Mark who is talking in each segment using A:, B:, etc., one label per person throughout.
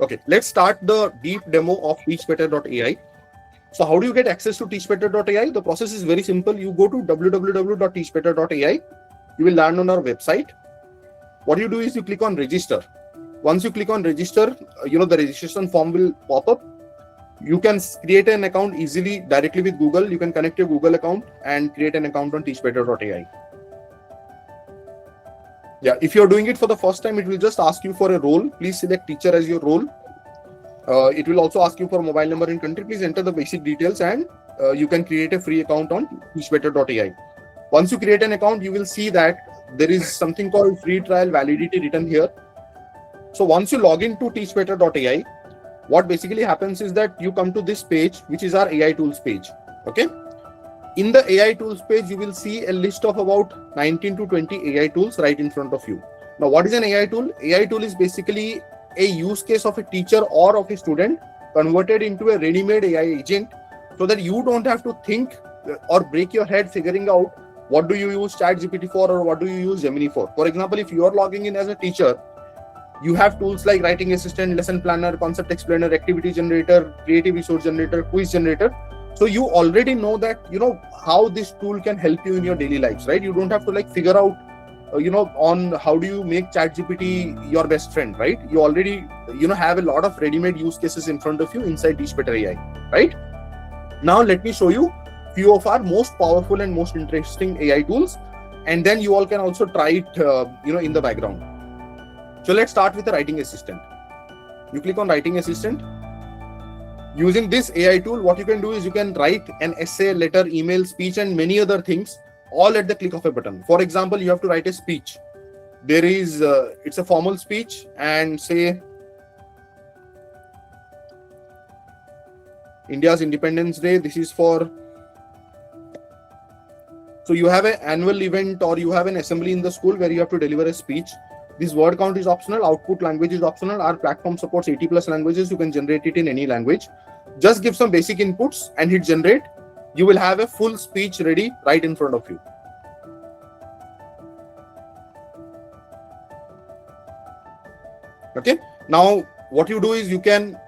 A: Okay, let's start the deep demo of TeachBetter.ai. So how do you get access to TeachBetter.ai? The process is very simple. You go to www.teachbetter.ai. You will land on our website. What you do is you click on register. Once you click on register, the registration form will pop up. You can create an account easily directly with Google. You can connect your Google account and create an account on TeachBetter.ai. Yeah, if you're doing it for the first time, it will just ask you for a role. Please select teacher as your role. It will also ask you for mobile number and country. Please enter the basic details and you can create a free account on TeachBetter.ai. Once you create an account, you will see that there is something called free trial validity written here. So once you log into TeachBetter.ai, what basically happens is that you come to this page, which is our AI tools page. Okay. In the AI tools page, you will see a list of about 19 to 20 AI tools right in front of you. Now, what is an AI tool? AI tool is basically a use case of a teacher or of a student converted into a ready-made AI agent so that you don't have to think or break your head figuring out what do you use ChatGPT for or what do you use Gemini for. For example, if you are logging in as a teacher, you have tools like writing assistant, lesson planner, concept explainer, activity generator, creative resource generator, quiz generator. So you already know that, how this tool can help you in your daily lives, right? You don't have to figure out, on how do you make ChatGPT your best friend, right? You already, have a lot of ready-made use cases in front of you inside TeachBetter.ai, right? Now, let me show you few of our most powerful and most interesting AI tools. And then you all can also try it, in the background. So let's start with the writing assistant. You click on writing assistant. Using this AI tool, what you can do is you can write an essay, letter, email, speech, and many other things all at the click of a button. For example, you have to write a speech. There is, it's a formal speech and say India's Independence Day. This is for, so you have an annual event or you have an assembly in the school where you have to deliver a speech. This word count is optional, output language is optional. Our platform supports 80 plus languages. You can generate it in any language. Just give some basic inputs and hit generate. You will have a full speech ready right in front of you. Okay. Now, what you do is you can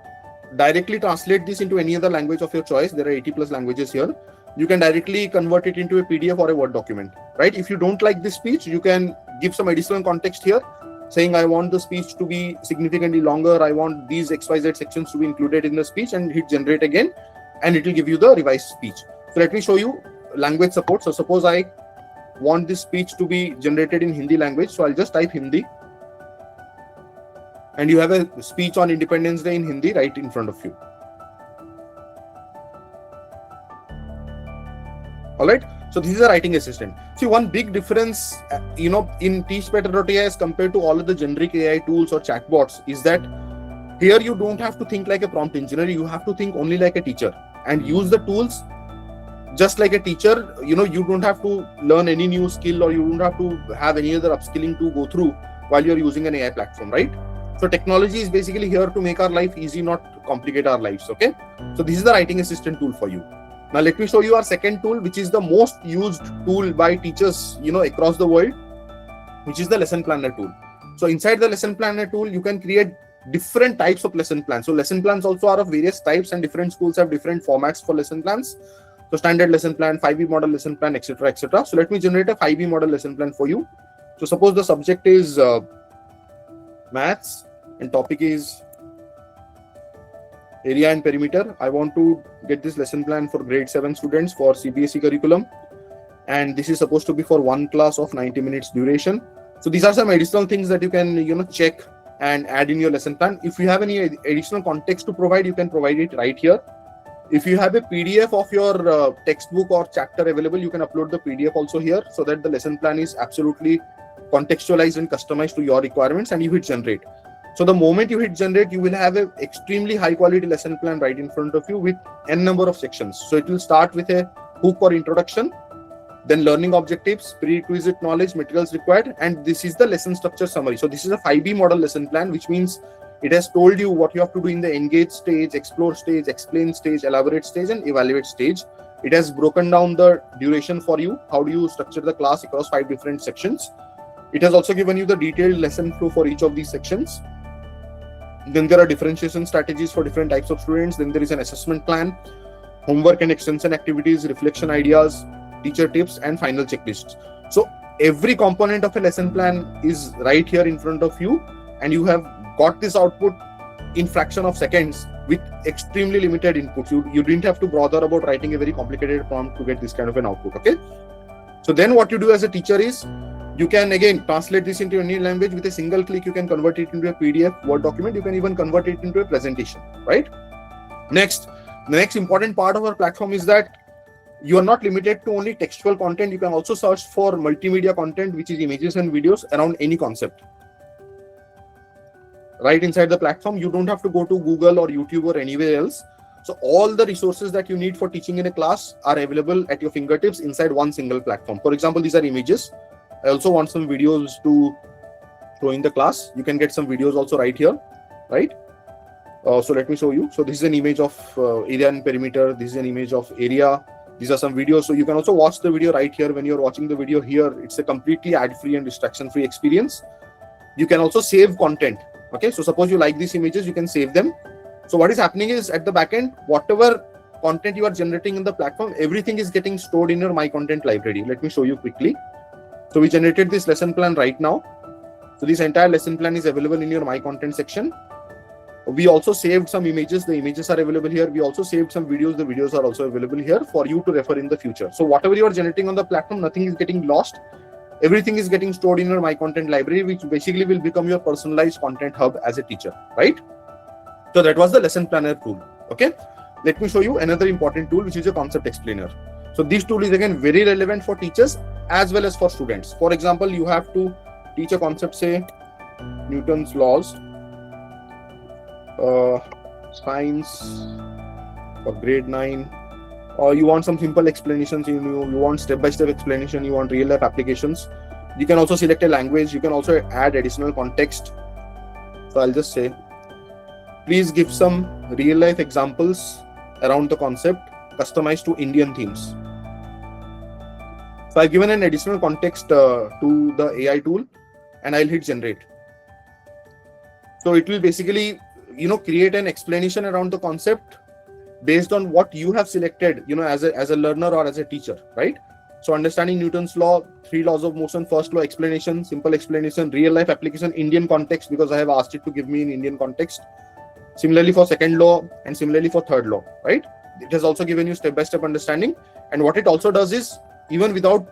A: directly translate this into any other language of your choice. There are 80 plus languages here. You can directly convert it into a PDF or a Word document, right? If you don't like this speech, you can give some additional context here, saying I want the speech to be significantly longer. I want these XYZ sections to be included in the speech, and hit generate again, and it will give you the revised speech. So let me show you language support. So suppose I want this speech to be generated in Hindi language. So I'll just type Hindi. And you have a speech on Independence Day in Hindi right in front of you. All right. So this is a writing assistant. See, one big difference, in TeachBetter.ai as compared to all of the generic AI tools or chatbots is that here you don't have to think like a prompt engineer. You have to think only like a teacher and use the tools just like a teacher. You don't have to learn any new skill or you don't have to have any other upskilling to go through while you're using an AI platform, right? So technology is basically here to make our life easy, not complicate our lives. Okay. So this is the writing assistant tool for you. Now let me show you our second tool, which is the most used tool by teachers, across the world, which is the lesson planner tool. So inside the lesson planner tool, you can create different types of lesson plans. So lesson plans also are of various types, and different schools have different formats for lesson plans. So standard lesson plan, 5E model lesson plan, etc., etc. So let me generate a 5E model lesson plan for you. So suppose the subject is maths and topic is area and perimeter. I want to get this lesson plan for grade 7 students for CBSE curriculum. And this is supposed to be for one class of 90 minutes duration. So these are some additional things that you can, check and add in your lesson plan. If you have any additional context to provide, you can provide it right here. If you have a PDF of your textbook or chapter available, you can upload the PDF also here so that the lesson plan is absolutely contextualized and customized to your requirements, and you hit generate. So the moment you hit generate, you will have an extremely high quality lesson plan right in front of you with n number of sections. So it will start with a hook or introduction, then learning objectives, prerequisite knowledge, materials required, and this is the lesson structure summary. So this is a 5B model lesson plan, which means it has told you what you have to do in the engage stage, explore stage, explain stage, elaborate stage, and evaluate stage. It has broken down the duration for you. How do you structure the class across 5 different sections? It has also given you the detailed lesson flow for each of these sections. Then there are differentiation strategies for different types of students. Then there is an assessment plan, homework and extension activities, reflection ideas, teacher tips, and final checklists. So every component of a lesson plan is right here in front of you, and you have got this output in fraction of seconds with extremely limited inputs. You didn't have to bother about writing a very complicated prompt to get this kind of an output. Okay. So then what you do as a teacher is you can again translate this into any language with a single click. You can convert it into a PDF, Word document. You can even convert it into a presentation, right? Next, the next important part of our platform is that you are not limited to only textual content. You can also search for multimedia content, which is images and videos around any concept. Right inside the platform, you don't have to go to Google or YouTube or anywhere else. So all the resources that you need for teaching in a class are available at your fingertips inside one single platform. For example, these are images. I also want some videos to show in the class. You can get some videos also right here, right? So let me show you. So this is an image of area and perimeter. This is an image of area. These are some videos. So you can also watch the video right here. When you're watching the video here, it's a completely ad-free and distraction-free experience. You can also save content. Okay, so suppose you like these images, you can save them. So what is happening is at the back end, whatever content you are generating in the platform, everything is getting stored in your My Content library. Let me show you quickly. So we generated this lesson plan right now. So this entire lesson plan is available in your My Content section. We also saved some images. The images are available here. We also saved some videos. The videos are also available here for you to refer in the future. So whatever you are generating on the platform, nothing is getting lost. Everything is getting stored in your My Content library, which basically will become your personalized content hub as a teacher, right? So that was the lesson planner tool. Okay. Let me show you another important tool, which is a concept explainer. So this tool is again very relevant for teachers as well as for students. For example, you have to teach a concept, say Newton's laws, science for grade 9, or you want some simple explanations, you want step-by-step explanation, you want real-life applications. You can also select a language. You can also add additional context. So I'll just say, please give some real-life examples around the concept customized to Indian themes. So I've given an additional context to the AI tool, and I'll hit generate. So it will basically, create an explanation around the concept based on what you have selected, as a learner or as a teacher, right? So understanding Newton's law, 3 laws of motion, first law explanation, simple explanation, real life application, Indian context, because I have asked it to give me in Indian context. Similarly for second law and similarly for third law, right? It has also given you step-by-step understanding. And what it also does is, even without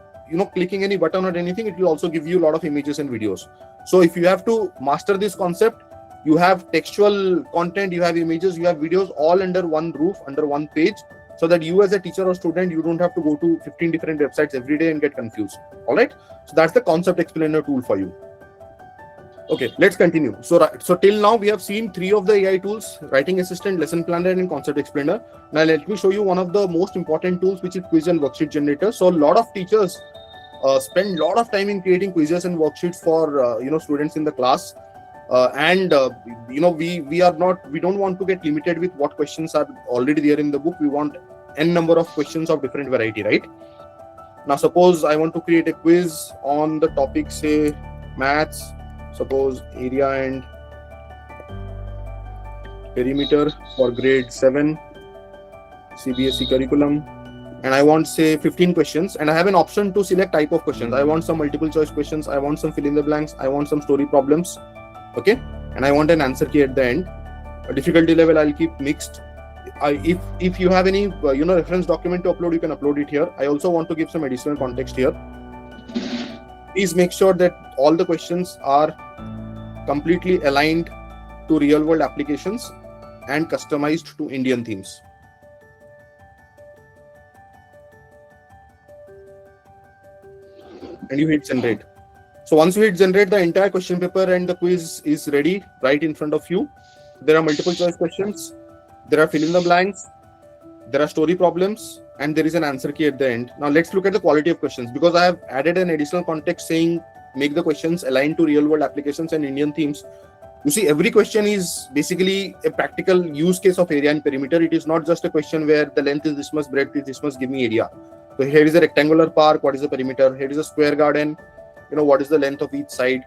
A: clicking any button or anything, it will also give you a lot of images and videos. So if you have to master this concept, you have textual content, you have images, you have videos, all under one roof, under one page, so that you as a teacher or student, you don't have to go to 15 different websites every day and get confused. All right. So that's the concept explainer tool for you. Okay, let's continue. So till now we have seen 3 of the AI tools: writing assistant, lesson planner, and concept explainer. Now let me show you one of the most important tools, which is quiz and worksheet generator. So a lot of teachers spend a lot of time in creating quizzes and worksheets for students in the class. We don't want to get limited with what questions are already there in the book. We want n number of questions of different variety, right? Now suppose I want to create a quiz on the topic, say maths, suppose area and perimeter for grade 7 CBSE curriculum, and I want, say, 15 questions, and I have an option to select type of questions. I want some multiple choice questions, I want some fill in the blanks, I want some story problems. Okay, and I want an answer key at the end. A difficulty level I'll keep mixed. If you have any reference document to upload, you can upload it here. I also want to give some additional context here. Please make sure that all the questions are completely aligned to real world applications and customized to Indian themes. And you hit generate. So once you hit generate, the entire question paper and the quiz is ready right in front of you. There are multiple choice questions, there are fill in the blanks, there are story problems, and there is an answer key at the end. Now let's look at the quality of questions, because I have added an additional context saying make the questions aligned to real world applications and Indian themes. You see, every question is basically a practical use case of area and perimeter. It is not just a question where the length is this much, breadth is this much, give me area. So here is a rectangular park, what is the perimeter? Here is a square garden, what is the length of each side?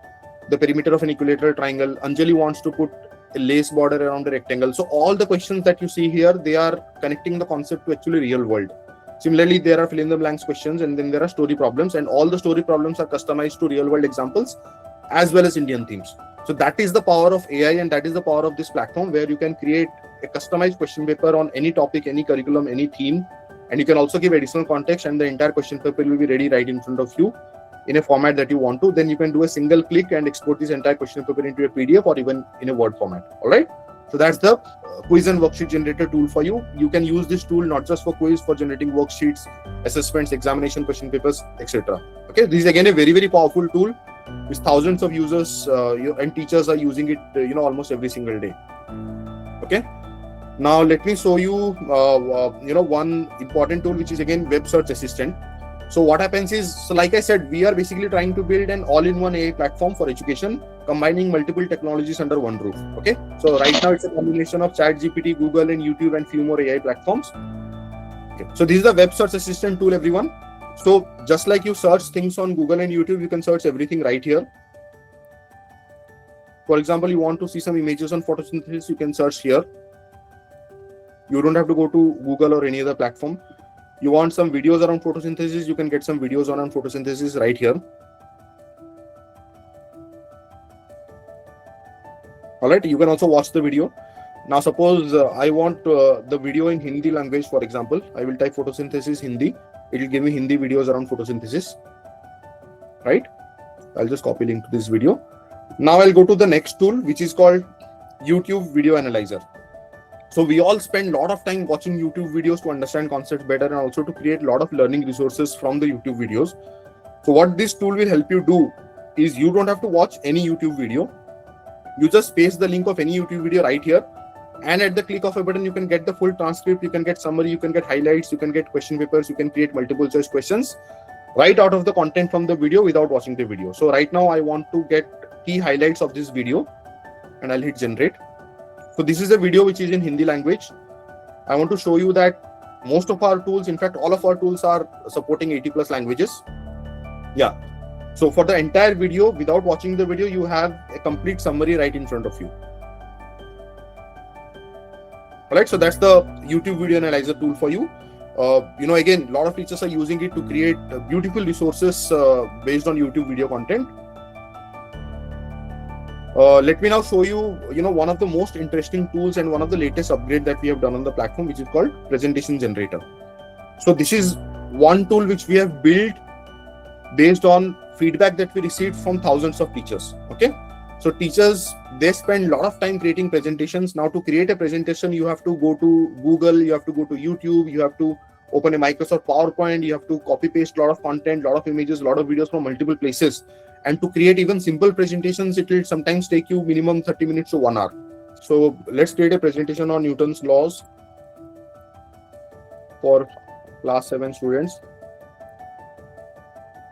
A: The perimeter of an equilateral triangle. Anjali wants to put a lace border around a rectangle. So all the questions that you see here, they are connecting the concept to actually real world. Similarly, there are fill in the blanks questions, and then there are story problems, and all the story problems are customized to real world examples as well as Indian themes. So that is the power of AI, and that is the power of this platform, where you can create a customized question paper on any topic, any curriculum, any theme, and you can also give additional context, and the entire question paper will be ready right in front of you in a format that you want to. Then you can do a single click and export this entire question paper into a PDF or even in a Word format. All right. So that's the quiz and worksheet generator tool for you. You can use this tool not just for quiz, for generating worksheets, assessments, examination question papers, etc. Okay. This is again a very, very powerful tool. With thousands of users and teachers are using it, almost every single day. Okay. Now let me show you, one important tool, which is again web search assistant. So what happens is, so like I said, we are basically trying to build an all-in-one AI platform for education, combining multiple technologies under one roof. Okay. So right now it's a combination of ChatGPT, Google, and YouTube, and few more AI platforms. Okay. So this is the web search assistant tool, everyone. So just like you search things on Google and YouTube, you can search everything right here. For example, you want to see some images on photosynthesis, you can search here. You don't have to go to Google or any other platform. You want some videos around photosynthesis, you can get some videos on photosynthesis right here. All right, you can also watch the video. Now suppose I want the video in Hindi language, for example. I will type photosynthesis Hindi. It will give me Hindi videos around photosynthesis. Right? I'll just copy link to this video. Now I'll go to the next tool, which is called YouTube Video Analyzer. So we all spend a lot of time watching YouTube videos to understand concepts better, and also to create a lot of learning resources from the YouTube videos. So what this tool will help you do is, you don't have to watch any YouTube video. You just paste the link of any YouTube video right here, and at the click of a button, you can get the full transcript, you can get summary, you can get highlights, you can get question papers, you can create multiple choice questions right out of the content from the video without watching the video. So right now I want to get key highlights of this video, and I'll hit generate. So this is a video which is in Hindi language. I want to show you that most of our tools, in fact, all of our tools are supporting 80+ languages. Yeah. So for the entire video, without watching the video, you have a complete summary right in front of you. All right. So that's the YouTube Video Analyzer tool for you. Again, a lot of teachers are using it to create beautiful resources based on YouTube video content. Let me now show you, one of the most interesting tools and one of the latest upgrade that we have done on the platform, which is called Presentation Generator. So this is one tool which we have built based on feedback that we received from thousands of teachers. Okay. So teachers, they spend a lot of time creating presentations. Now to create a presentation, you have to go to Google, you have to go to YouTube, you have to open a Microsoft PowerPoint, you have to copy paste a lot of content, a lot of images, a lot of videos from multiple places. And to create even simple presentations, it will sometimes take you minimum 30 minutes to 1 hour. So let's create a presentation on Newton's laws for class 7 students.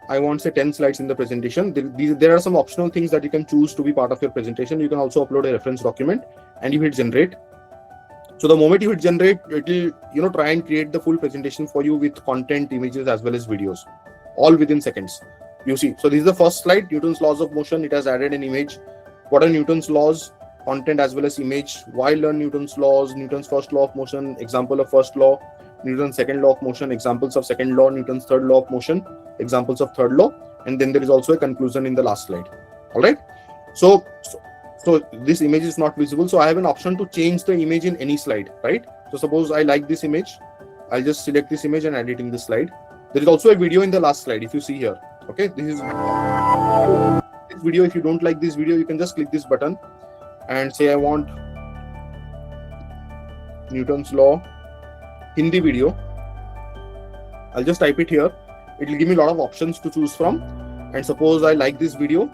A: I want, say, 10 slides in the presentation. There are some optional things that you can choose to be part of your presentation. You can also upload a reference document, and you hit generate. So the moment you hit generate, it will try and create the full presentation for you with content, images, as well as videos, all within seconds. You see, so this is the first slide, Newton's laws of motion. It has added an image. What are Newton's laws? Content as well as image. Why learn Newton's laws? Newton's first law of motion, example of first law. Newton's second law of motion, examples of second law. Newton's third law of motion, examples of third law. And then there is also a conclusion in the last slide. All right. So this image is not visible. So I have an option to change the image in any slide, right? So suppose I like this image. I'll just select this image and add it in this slide. There is also a video in the last slide, if you see here. Okay, this is this video. If you don't like this video, you can just click this button and say, I want Newton's law Hindi video. I'll just type it here. It will give me a lot of options to choose from. And suppose I like this video,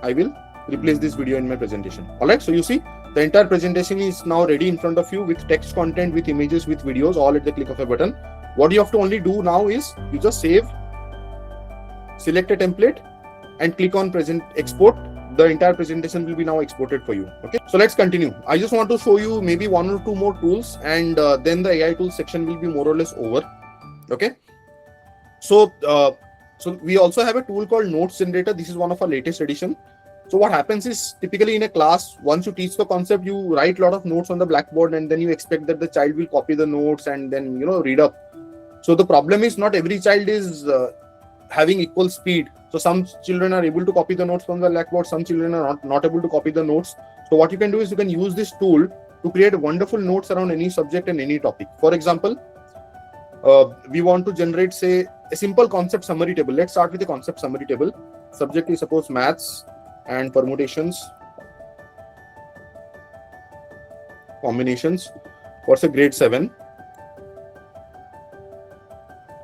A: I will replace this video in my presentation. All right. So you see, the entire presentation is now ready in front of you with text content, with images, with videos, all at the click of a button. What you have to only do now is you just save, select a template, and click on export. The entire presentation will be now exported for you. Okay. So let's continue. I just want to show you maybe 1 or 2 more tools, and then the AI tools section will be more or less over. Okay. So we also have a tool called Notes Generator. This is one of our latest edition. So what happens is, typically in a class, once you teach the concept, you write a lot of notes on the blackboard, and then you expect that the child will copy the notes and then read up. So the problem is, not every child is having equal speed. So some children are able to copy the notes from the blackboard, some children are not able to copy the notes. So what you can do is, you can use this tool to create wonderful notes around any subject and any topic. For example, we want to generate, say, a simple concept summary table. Let's start with a concept summary table. Subject is, suppose, maths and permutations, combinations for, say, grade 7.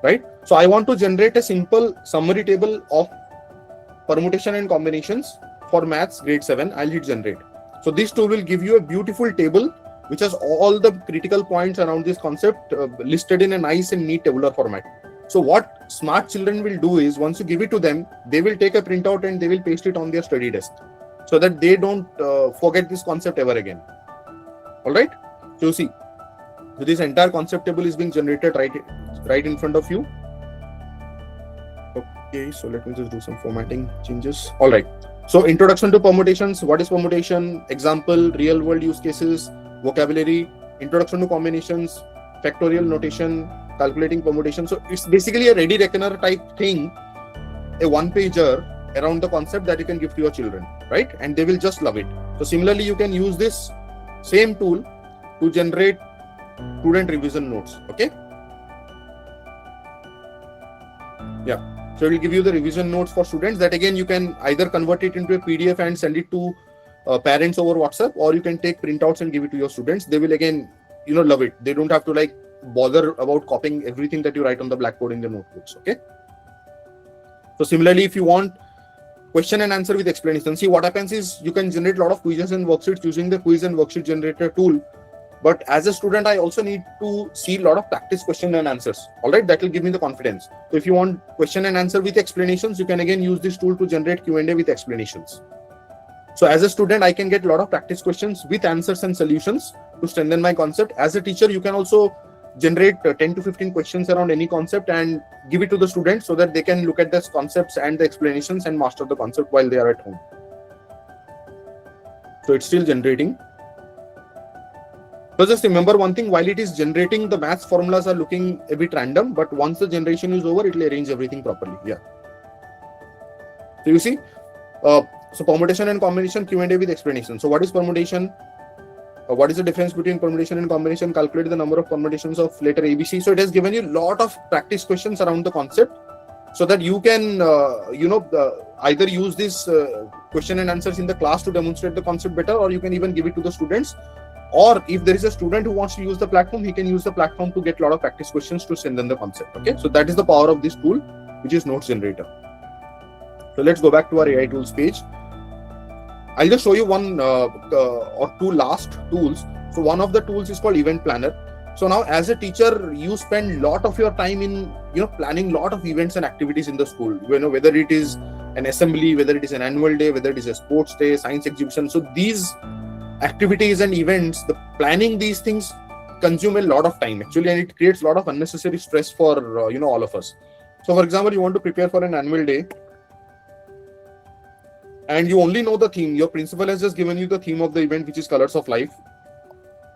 A: Right? So I want to generate a simple summary table of permutation and combinations for maths grade 7. I'll hit generate. So this tool will give you a beautiful table which has all the critical points around this concept listed in a nice and neat tabular format. So what smart children will do is, once you give it to them, they will take a printout and they will paste it on their study desk, so that they don't forget this concept ever again. All right. So you see, so this entire concept table is being generated right in front of you. Okay, so let me just do some formatting changes. All right. So introduction to permutations. What is permutation? Example, real world use cases, vocabulary, introduction to combinations, factorial notation, calculating permutation. So it's basically a ready reckoner type thing, a one-pager around the concept that you can give to your children, right? And they will just love it. So similarly, you can use this same tool to generate student revision notes. Okay. Yeah. So it will give you the revision notes for students, that again you can either convert it into a PDF and send it to parents over WhatsApp, or you can take printouts and give it to your students. They will again, love it. They don't have to bother about copying everything that you write on the blackboard in the notebooks. Okay. So similarly, if you want question and answer with explanation, see what happens is, you can generate a lot of quizzes and worksheets using the quiz and worksheet generator tool. But as a student, I also need to see a lot of practice question and answers. All right, that will give me the confidence. So if you want question and answer with explanations, you can again use this tool to generate Q&A with explanations. So as a student, I can get a lot of practice questions with answers and solutions to strengthen my concept. As a teacher, you can also generate 10 to 15 questions around any concept and give it to the students, so that they can look at the concepts and the explanations and master the concept while they are at home. So it's still generating. So just remember one thing, while it is generating, the maths formulas are looking a bit random, but once the generation is over, it will arrange everything properly. Yeah. So you see, so permutation and combination, Q&A with explanation. So what is permutation? What is the difference between permutation and combination? Calculate the number of permutations of letter ABC. So it has given you a lot of practice questions around the concept, so that you can, either use this question and answers in the class to demonstrate the concept better, or you can even give it to the students. Or if there is a student who wants to use the platform, he can use the platform to get a lot of practice questions to strengthen the concept. Okay, so that is the power of this tool, which is Notes Generator. So let's go back to our AI tools page. I'll just show you one or two last tools. So one of the tools is called Event Planner. So now, as a teacher, you spend a lot of your time in planning a lot of events and activities in the school. Whether it is an assembly, whether it is an annual day, whether it is a sports day, science exhibition. So these activities and events, the planning these things consume a lot of time actually, and it creates a lot of unnecessary stress for all of us. So for example, you want to prepare for an annual day and you only know the theme. Your principal has just given you the theme of the event, which is Colors of Life,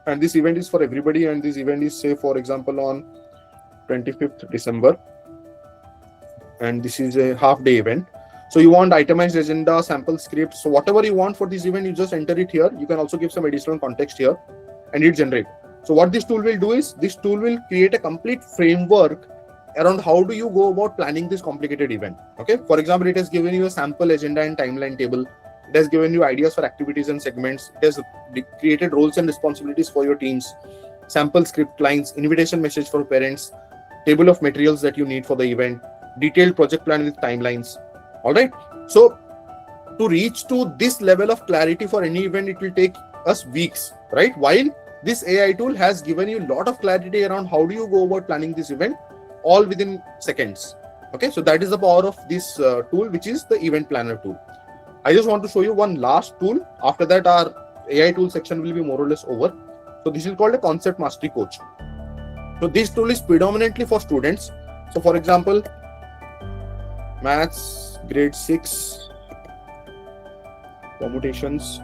A: and this event is for everybody, and this event is, say, for example, on 25th December, and this is a half-day event. So you want itemized agenda, sample scripts. So whatever you want for this event, you just enter it here. You can also give some additional context here and it generate. So what this tool will do is, this tool will create a complete framework around how do you go about planning this complicated event. Okay. For example, it has given you a sample agenda and timeline table. It has given you ideas for activities and segments. It has created roles and responsibilities for your teams, sample script lines, invitation message for parents, table of materials that you need for the event, detailed project plan with timelines. All right. So to reach to this level of clarity for any event, it will take us weeks, right? While this AI tool has given you a lot of clarity around how do you go about planning this event, all within seconds. Okay. So that is the power of this tool, which is the Event Planner tool. I just want to show you one last tool. After that, our AI tool section will be more or less over. So this is called a Concept Mastery Coach. So this tool is predominantly for students. So for example, Maths grade 6 permutations.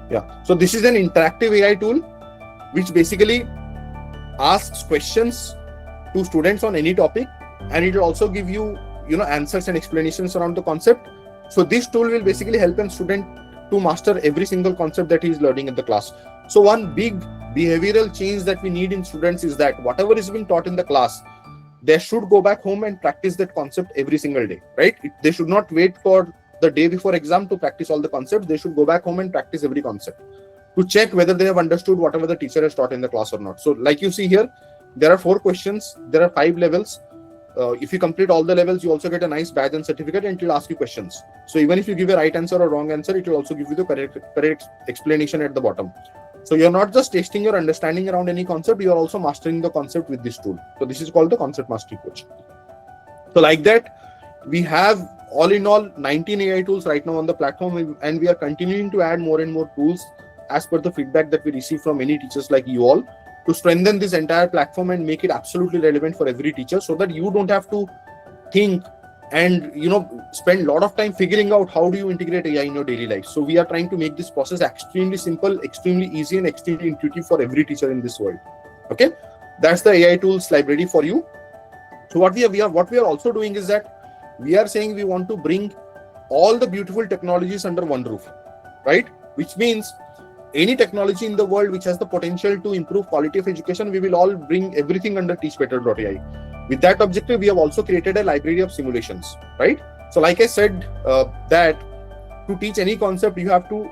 A: Yeah, so this is an interactive AI tool which basically asks questions to students on any topic, and it will also give you answers and explanations around the concept. So this tool will basically help a student to master every single concept that he is learning in the class. So one big behavioral change that we need in students is that whatever is being taught in the class, they should go back home and practice that concept every single day, right? They should not wait for the day before exam to practice all the concepts. They should go back home and practice every concept to check whether they have understood whatever the teacher has taught in the class or not. So like you see here, there are 4 questions, there are 5 levels. If you complete all the levels, you also get a nice badge and certificate, and it will ask you questions. So even if you give a right answer or wrong answer, it will also give you the correct explanation at the bottom. So you're not just testing your understanding around any concept, you are also mastering the concept with this tool. So this is called the Concept Mastery Coach. So like that, we have all in all 19 AI tools right now on the platform, and we are continuing to add more and more tools as per the feedback that we receive from many teachers like you all, to strengthen this entire platform and make it absolutely relevant for every teacher, so that you don't have to think and spend a lot of time figuring out how do you integrate AI in your daily life. So we are trying to make this process extremely simple, extremely easy, and extremely intuitive for every teacher in this world. Okay, that's the AI tools library for you. So what we are also doing is that we are saying we want to bring all the beautiful technologies under one roof, right? Which means any technology in the world which has the potential to improve quality of education, we will all bring everything under TeachBetter.ai. With that objective, we have also created a library of simulations, right? So like I said, that to teach any concept, you have to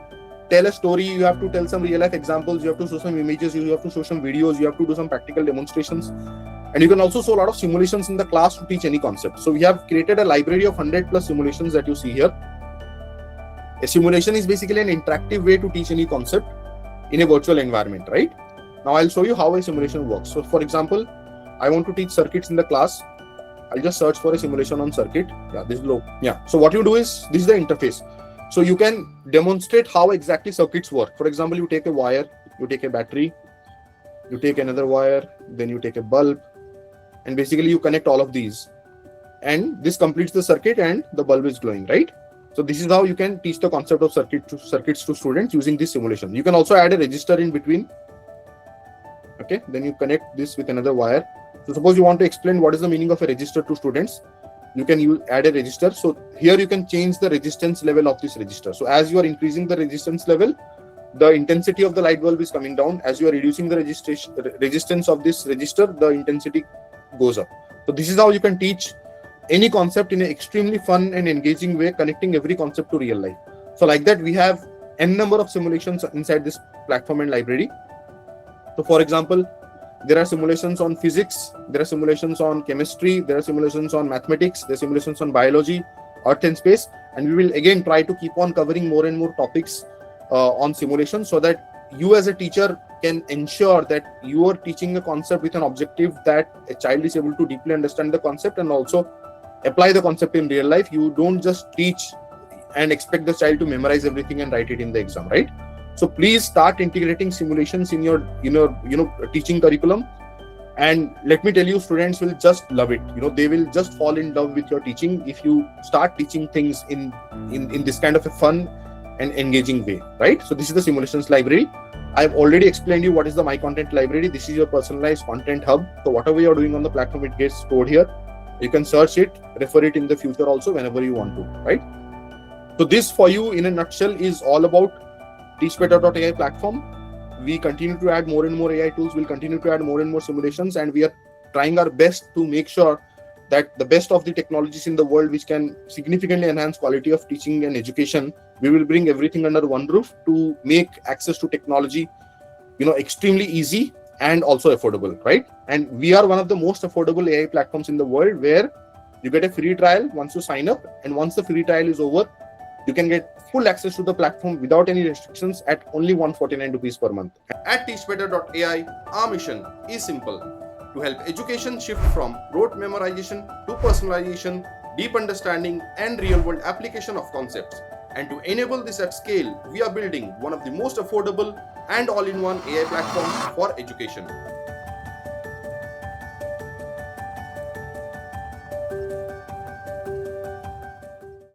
A: tell a story, you have to tell some real life examples, you have to show some images, you have to show some videos, you have to do some practical demonstrations, and you can also show a lot of simulations in the class to teach any concept. So we have created a library of 100+ simulations that you see here. A simulation is basically an interactive way to teach any concept in a virtual environment, right? Now I'll show you how a simulation works. So for example, I want to teach circuits in the class. I'll just search for a simulation on circuit. Yeah, this is low. Yeah. So what you do is, this is the interface. So you can demonstrate how exactly circuits work. For example, you take a wire, you take a battery, you take another wire, then you take a bulb, and basically you connect all of these, and this completes the circuit and the bulb is glowing, right? So this is how you can teach the concept of circuits to students using this simulation. You can also add a register in between. Okay, then you connect this with another wire. So suppose you want to explain what is the meaning of a register to students, you can add a register. So here you can change the resistance level of this register. So as you are increasing the resistance level, the intensity of the light bulb is coming down. As you are reducing the resistance of this register, the intensity goes up. So this is how you can teach any concept in an extremely fun and engaging way, connecting every concept to real life. So like that, we have n number of simulations inside this platform and library. So for example, there are simulations on physics, there are simulations on chemistry, there are simulations on mathematics, there are simulations on biology, earth and space, and we will again try to keep on covering more and more topics on simulation, so that you as a teacher can ensure that you are teaching a concept with an objective that a child is able to deeply understand the concept and also apply the concept in real life. You don't just teach and expect the child to memorize everything and write it in the exam, right? So please start integrating simulations in your teaching curriculum, and let me tell you, students will just love it. They will just fall in love with your teaching if you start teaching things in this kind of a fun and engaging way, right? So this is the simulations library. I've already explained you what is the My Content library. This is your personalized content hub. So whatever you're doing on the platform, it gets stored here. You can search it, refer it in the future also whenever you want to, right? So this, for you in a nutshell, is all about TeachBetter.ai platform. We continue to add more and more AI tools. We'll continue to add more and more simulations, and we are trying our best to make sure that the best of the technologies in the world which can significantly enhance quality of teaching and education, we will bring everything under one roof to make access to technology extremely easy and also affordable, right? And we are one of the most affordable AI platforms in the world, where you get a free trial once you sign up, and once the free trial is over, you can get full access to the platform without any restrictions at only 149 rupees per month. At TeachBetter.ai, our mission is simple: to help education shift from rote memorization to personalization, deep understanding, and real-world application of concepts. And to enable this at scale, we are building one of the most affordable and all-in-one AI platforms for education.